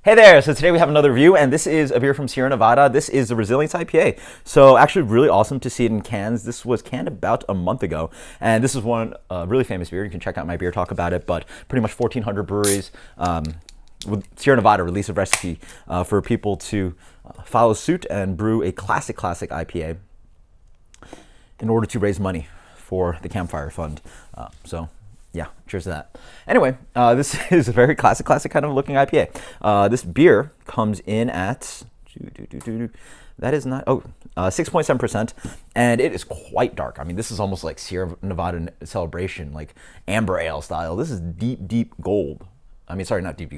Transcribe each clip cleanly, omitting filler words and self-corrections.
Hey there, so today we have another review, and this is a beer from Sierra Nevada. This is the Resilience IPA. So actually really awesome to see it in cans. This was canned about a month ago, and this is one really famous beer. You can check out my beer talk about it, but pretty much 1,400 breweries with Sierra Nevada release a recipe for people to follow suit and brew a classic IPA in order to raise money for the Campfire Fund. So yeah, cheers to that. Anyway, this is a very classic kind of looking IPA. This beer comes in at, that is not, 6.7%, and it is quite dark. I mean, this is almost like Sierra Nevada Celebration, like amber ale style. This is deep gold. I mean, sorry, not deep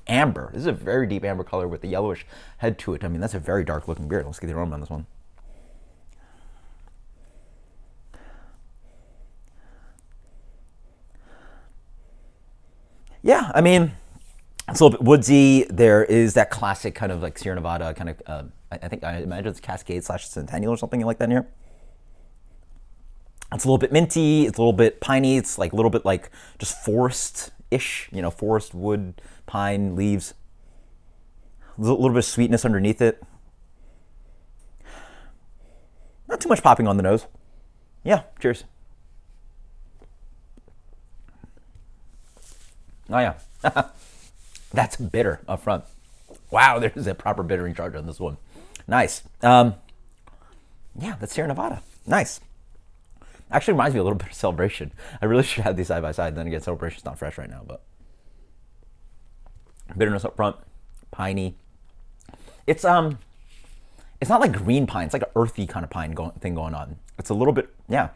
amber. This is a very deep amber color with a yellowish head to it. I mean, that's a very dark looking beer. Let's get the aroma on this one. Yeah, I mean, it's a little bit woodsy. There is that classic kind of like Sierra Nevada kind of, I imagine it's Cascade / Centennial or something like that in here. It's a little bit minty. It's a little bit piney. It's like a little bit like just forest-ish, you know, forest, wood, pine, leaves. A little bit of sweetness underneath it. Not too much popping on the nose. Yeah, cheers. Oh yeah, that's bitter up front. Wow, there's a proper bittering charge on this one. Nice. Yeah, that's Sierra Nevada. Nice. Actually reminds me a little bit of Celebration. I really should have these side by side. Then again, Celebration's not fresh right now, but bitterness up front, piney. It's not like green pine. It's like an earthy kind of pine thing going on. It's a little bit, yeah.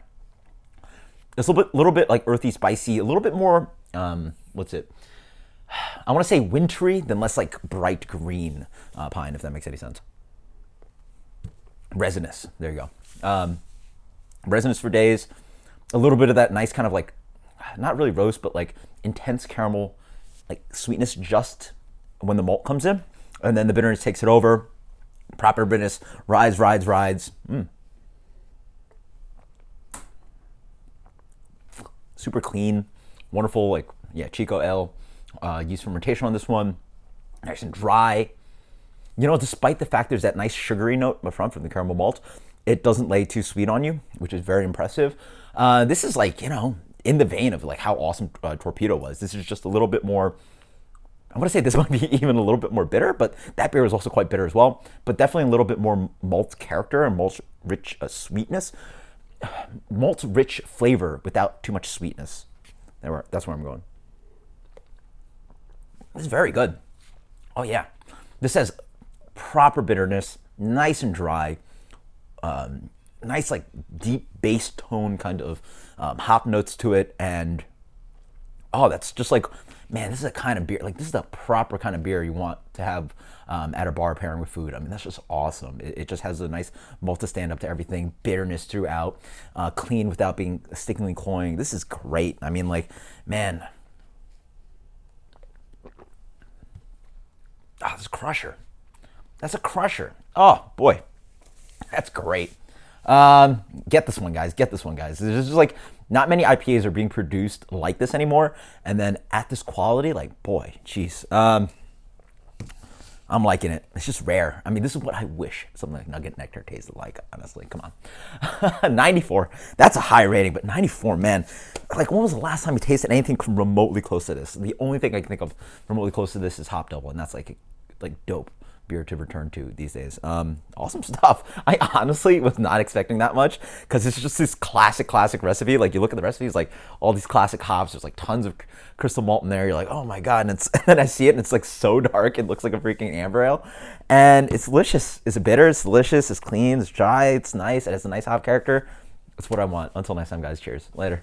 It's a little bit like earthy, spicy. A little bit more. What's it? I want to say wintry, than less like bright green pine, if that makes any sense. Resinous. There you go. Resinous for days. A little bit of that nice kind of like, not really roast, but like intense caramel, like sweetness just when the malt comes in, and then the bitterness takes it over. Proper bitterness rides. Super clean, wonderful, like, yeah, Chico Ale, yeast fermentation on this one. Nice and dry. You know, despite the fact there's that nice sugary note up front from the caramel malt, it doesn't lay too sweet on you, which is very impressive. This is like, you know, in the vein of like how awesome Torpedo was. This is just a little bit more, I want to say this might be even a little bit more bitter, but that beer is also quite bitter as well. But definitely a little bit more malt character and malt-rich sweetness. Malt-rich flavor without too much sweetness. That's where I'm going. This is very good. Oh yeah, this has proper bitterness, nice and dry, nice like deep bass tone kind of hop notes to it, and oh, that's just like, man, this is a kind of beer, like this is the proper kind of beer you want to have at a bar pairing with food. I mean, that's just awesome. It just has a nice malt to stand up to everything, bitterness throughout, clean without being stickingly cloying. This is great. I mean, like, man. Oh, this is a crusher. That's a crusher. Oh, boy. That's great. Get this one, guys. Get this one, guys. There's just like, not many IPAs are being produced like this anymore. And then at this quality, like, boy, jeez. I'm liking it. It's just rare. I mean, this is what I wish something like Nugget Nectar tasted like, honestly. Come on. 94. That's a high rating, but 94, man. Like, when was the last time you tasted anything remotely close to this? The only thing I can think of remotely close to this is Hop Double, and that's like dope beer to return to these days. Awesome stuff. I honestly was not expecting that much, because it's just this classic recipe. Like, you look at the recipes, like all these classic hops, there's like tons of crystal malt in there. You're like, oh my god. And then I see it and it's like so dark, it looks like a freaking amber ale, and it's delicious. It's bitter, it's delicious, it's clean, it's dry, it's nice, it has a nice hop character. That's what I want. Until next time, guys, cheers. Later.